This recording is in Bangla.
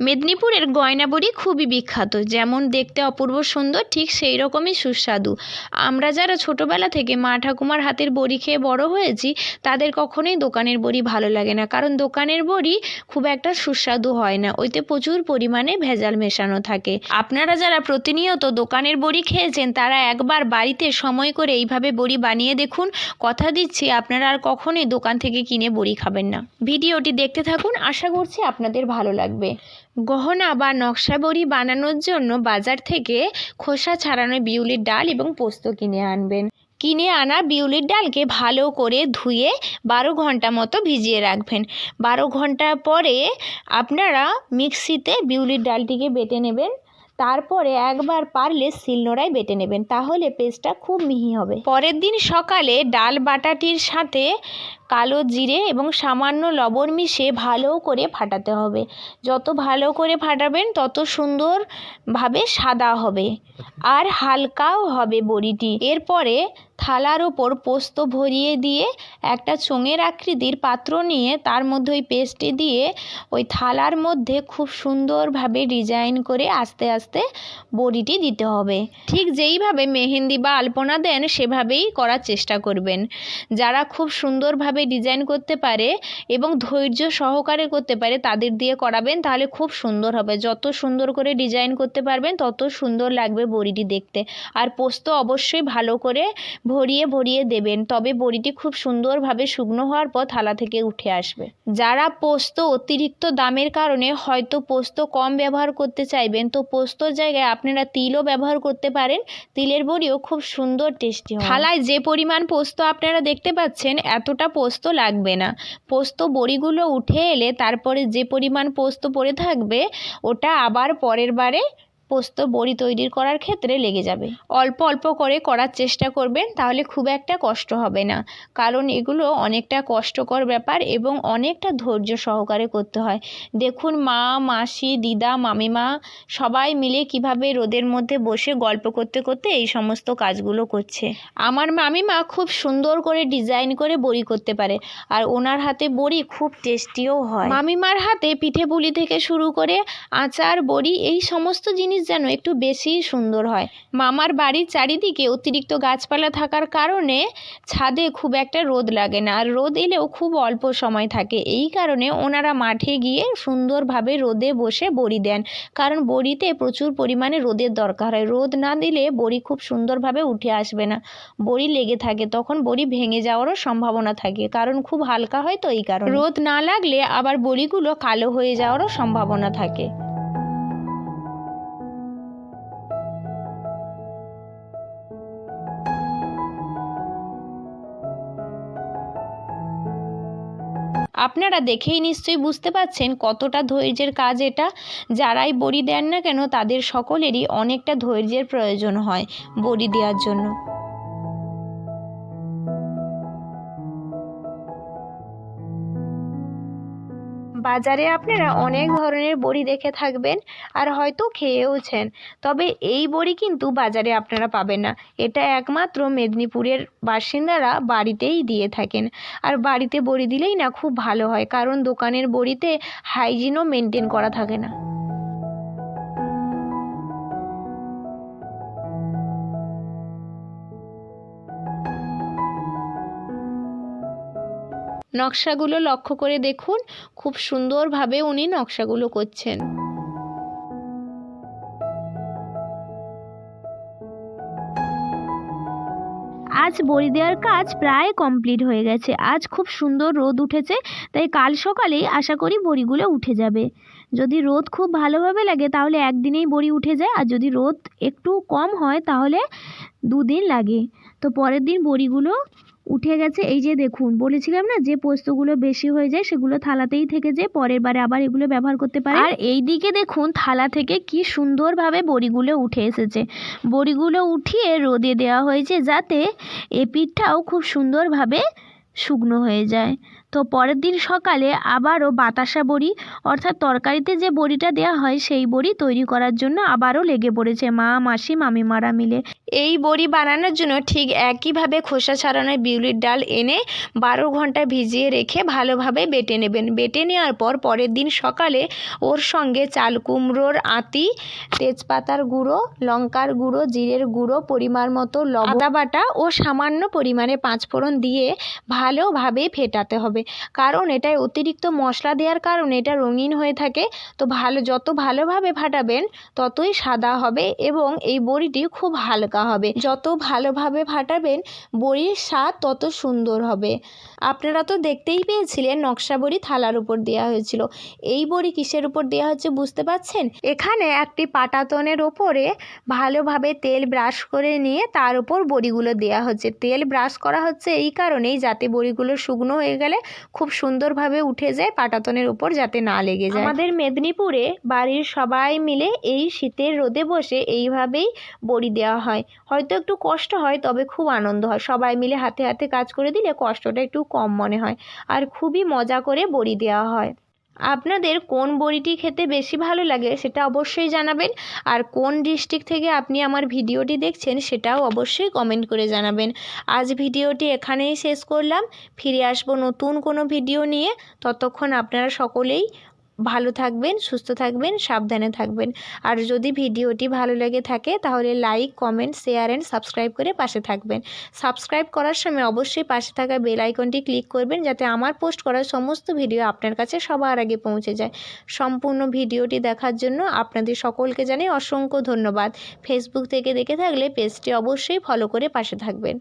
মেদিনীপুরের গয়না বড়ি খুবই বিখ্যাত। যেমন দেখতে অপূর্ব সুন্দর, ঠিক সেই রকমই সুস্বাদু। আমরা যারা ছোটোবেলা থেকে মা ঠাকুমার হাতের বড়ি খেয়ে বড় হয়েছি, তাদের কখনোই দোকানের বড়ি ভালো লাগে না, কারণ দোকানের বড়ি খুব একটা সুস্বাদু হয় না, ওইতে প্রচুর পরিমাণে ভেজাল মেশানো থাকে। আপনারা যারা প্রতিনিয়ত দোকানের বড়ি খেয়েছেন, তারা একবার বাড়িতে সময় করে এইভাবে বড়ি বানিয়ে দেখুন। কথা দিচ্ছি, আপনারা আর কখনোই দোকান থেকে কিনে বড়ি খাবেন না। ভিডিওটি দেখতে থাকুন, আশা করছি আপনাদের ভালো লাগবে। গহনা বা নকশা বড়ি বানানোর জন্য বাজার থেকে খোসা ছাড়ানো বিউলির ডাল এবং পোস্ত কিনে আনবেন। কিনে আনা বিউলির ডালকে ভালো করে ধুয়ে 12 ঘন্টা মতো ভিজিয়ে রাখবেন। 12 ঘন্টা পরে আপনারা মিক্সিতে বিউলির ডালটিকে বেটে নেবেন। তারপরে একবার পারলে শিলনোড়ায় বেটে নেবেন, তাহলে পেস্টটা খুব মিহি হবে। পরের দিন সকালে ডাল বাটাটির সাথে কালো জিরে এবং সামান্য লবণ মিশিয়ে ভালো করে ফাটাতে হবে। যত ভালো করে ফাটাবেন তত সুন্দরভাবে সাদা হবে আর হালকাও হবে বড়িটি। এরপরে থালার ওপর পোস্ত ভরিয়ে দিয়ে একটা চোঙের আকৃতির পাত্র নিয়ে তার মধ্যে ওই পেস্টটি দিয়ে ওই থালার মধ্যে খুব সুন্দরভাবে ডিজাইন করে আস্তে আস্তে বড়িটি দিতে হবে। ঠিক যেইভাবে মেহেন্দি বা আলপনা দেন সেভাবেই করার চেষ্টা করবেন। যারা খুব সুন্দরভাবে ডিজাইন করতে পারে এবং ধৈর্য সহকারে করতে পারে, তাদের দিয়ে করাবেন, তাহলে খুব সুন্দর হবে। যত সুন্দর করে ডিজাইন করতে পারবেন তত সুন্দর লাগবে বড়িটি দেখতে। আর পোস্ত অবশ্যই ভালো করে ভরিয়ে ভরিয়ে দেবেন, তবে বড়িটি খুব সুন্দরভাবে শুকনো হওয়ার পর থালা থেকে উঠে আসবে। যারা পোস্ত অতিরিক্ত দামের কারণে হয়তো পোস্ত কম ব্যবহার করতে চাইবেন, তো পোস্তর জায়গায় আপনারা তিলও ব্যবহার করতে পারেন। তিলের বড়িও খুব সুন্দর টেস্টি হয়। থালায় যে পরিমাণ পোস্ত আপনারা দেখতে পাচ্ছেন, এতটা পোস্ত লাগবে না। পোস্ত বড়িগুলো উঠে এলে তারপরে যে পরিমাণ পোস্ত পড়ে থাকবে, ওটা আবার পরের বারে পোস্ত বড়ি তৈরি করার ক্ষেত্রে লেগে যাবে। অল্প অল্প করে করার চেষ্টা করবেন, তাহলে খুব একটা কষ্ট হবে না, কারণ এগুলো অনেকটা কষ্টকর ব্যাপার এবং অনেকটা ধৈর্য সহকারে করতে হয়। দেখুন মা, মাসি, দিদা, মামিমা সবাই মিলে কিভাবে রোদের মধ্যে বসে গল্প করতে করতে এই সমস্ত কাজগুলো করছে। আমার মামিমা খুব সুন্দর করে ডিজাইন করে বড়ি করতে পারে, আর ওনার হাতে বড়ি খুব টেস্টিও হয়। মামিমার হাতে পিঠে পুলি থেকে শুরু করে আচার, বড়ি, এই সমস্ত জিনিস যেন একটু বেশিই সুন্দর হয়। মামার বাড়ির চারিদিকে অতিরিক্ত গাছপালা থাকার কারণে ছাদে খুব একটা রোদ লাগে না, আর রোদ এলেও খুব অল্প সময় থাকে। এই কারণে ওনারা মাঠে গিয়ে সুন্দরভাবে রোদে বসে বড়ি দেন, কারণ বড়িতে প্রচুর পরিমাণে রোদের দরকার হয়। রোদ না দিলে বড়ি খুব সুন্দরভাবে উঠে আসবে না, বড়ি লেগে থাকে, তখন বড়ি ভেঙে যাওয়ারও সম্ভাবনা থাকে, কারণ খুব হালকা হয়। তো এই কারণে রোদ না লাগলে আবার বড়িগুলো কালো হয়ে যাওয়ারও সম্ভাবনা থাকে। আপনারা দেখেই নিশ্চয়ই বুঝতে পারছেন কতটা ধৈর্যের কাজ এটা। যারাই বড়ি দেন না কেন, তাদের সকলেরই অনেকটা ধৈর্যের প্রয়োজন হয় বড়ি দেওয়ার জন্য। বাজারে আপনারা অনেক ধরনের বড়ি দেখে থাকবেন আর হয়তো খেয়েওছেন, তবে এই বড়ি কিন্তু বাজারে আপনারা পাবেন না। এটা একমাত্র মেদিনীপুরের বাসিন্দারা বাড়িতেই দিয়ে থাকেন। আর বাড়িতে বড়ি দিলেই না খুব ভালো হয়, কারণ দোকানের বড়িতে হাইজিনও মেনটেন করা থাকে না। নকশাগুলো লক্ষ্য করে দেখুন, খুব সুন্দরভাবে উনি নকশাগুলো করছেন। আজ বড়ি দেওয়ার কাজ প্রায় কমপ্লিট হয়ে গেছে। আজ খুব সুন্দর রোদ উঠেছে, তাই কাল সকালেই আশা করি বড়িগুলো উঠে যাবে। যদি রোদ খুব ভালোভাবে লাগে তাহলে একদিনেই বড়ি উঠে যায়, আর যদি রোদ একটু কম হয় তাহলে 2 দিন লাগে। তো পরের দিন বড়িগুলো উঠে গেছে। এই যে দেখুন, বলেছিলাম না যে পোস্তগুলো বেশি হয়ে যায় সেগুলো থালাতেই থেকে যায়, পরের বারে আবার এগুলো ব্যবহার করতে পারে। আর এই দিকে দেখুন থালা থেকে কি সুন্দরভাবে বড়িগুলো উঠে এসেছে। বড়িগুলো উঠিয়ে রোদে দেওয়া হয়েছে যাতে এই পিঠটাও খুব সুন্দরভাবে শুকনো হয়ে যায়। তো পরের দিন সকালে আবারও বাতাসা বড়ি অর্থাৎ তরকারিতে যে বড়িটা দেওয়া হয় সেই বড়ি তৈরি করার জন্য আবারও লেগে পড়েছে মা, মাসি, মামিমারা মিলে। এই বড়ি বানানোর জন্য ঠিক একইভাবে খোসা ছাড়ানো বিউলির ডাল এনে 12 ঘন্টা ভিজিয়ে রেখে ভালোভাবে বেটে নেবেন। বেটে নেওয়ার পর পরের দিন সকালে ওর সঙ্গে চাল কুমড়োর আঁতি, তেজপাতার গুঁড়ো, লঙ্কার গুঁড়ো, জিরের গুঁড়ো, পরিমাণ মতো লবণ, আদা বাটা ও সামান্য পরিমাণে পাঁচফোড়ন দিয়ে ভালোভাবে ফেটাতে হবে। কারণ এটায় অতিরিক্ত মশলা দেওয়ার কারণে এটা রঙিন হয়ে থাকে। তো যত ভালোভাবে ফাটাবেন ততই সাদা হবে এবং এই বড়িটি খুব হালকা হবে। যত ভালোভাবে ফাটাবেন বড়ির স্বাদ তত সুন্দর হবে। আপনারা তো দেখতেই পেয়েছিলেন নকশা বড়ি থালার উপর দেওয়া হয়েছিল। এই বড়ি কিসের উপর দেওয়া হচ্ছে বুঝতে পারছেন? এখানে একটি পাটাতনের ওপরে ভালোভাবে তেল ব্রাশ করে নিয়ে তার উপর বড়িগুলো দেওয়া হচ্ছে। তেল ব্রাশ করা হচ্ছে এই কারণেই যাতে বড়িগুলো শুকনো হয়ে গেলে খুব সুন্দরভাবে উঠে যায়, পাটাতনের উপর যাতে না লেগে যায়। আমাদের মেদিনীপুরে বাড়ির সবাই মিলে এই শীতের রোদে বসে এইভাবেই বড়ি দেওয়া হয়। হয়তো একটু কষ্ট হয়, তবে খুব আনন্দ হয়। সবাই মিলে হাতে হাতে কাজ করে দিলে কষ্টটা একটু কম মনে হয় আর খুবই মজা করে বড়ি দেওয়া হয়। আপনাদের কোন বড়িটি খেতে বেশি ভালো লাগে সেটা অবশ্যই জানাবেন। আর কোন ডিস্ট্রিক্ট থেকে আপনি আমার ভিডিওটি দেখছেন সেটাও অবশ্যই কমেন্ট করে জানাবেন। আজ ভিডিওটি এখানেই শেষ করলাম। ফিরে আসবো নতুন কোনো ভিডিও নিয়ে। ততক্ষণ আপনারা সকলেই ভালো থাকবেন, সুস্থ থাকবেন, সাবধানে থাকবেন। আর যদি ভিডিওটি ভালো লেগে থাকে তাহলে like, comment, share and subscribe করে পাশে থাকবেন। সাবস্ক্রাইব করার সময় অবশ্যই পাশে থাকা বেল আইকনটি ক্লিক করবেন যাতে আমার পোস্ট করা সমস্ত ভিডিও আপনার কাছে সবার আগে পৌঁছে যায়। সম্পূর্ণ ভিডিওটি দেখার জন্য আপনাদের সকলকে জানাই অসংখ্য ধন্যবাদ। ফেসবুক থেকে দেখে থাকলে পেজটি অবশ্যই ফলো করে পাশে থাকবেন।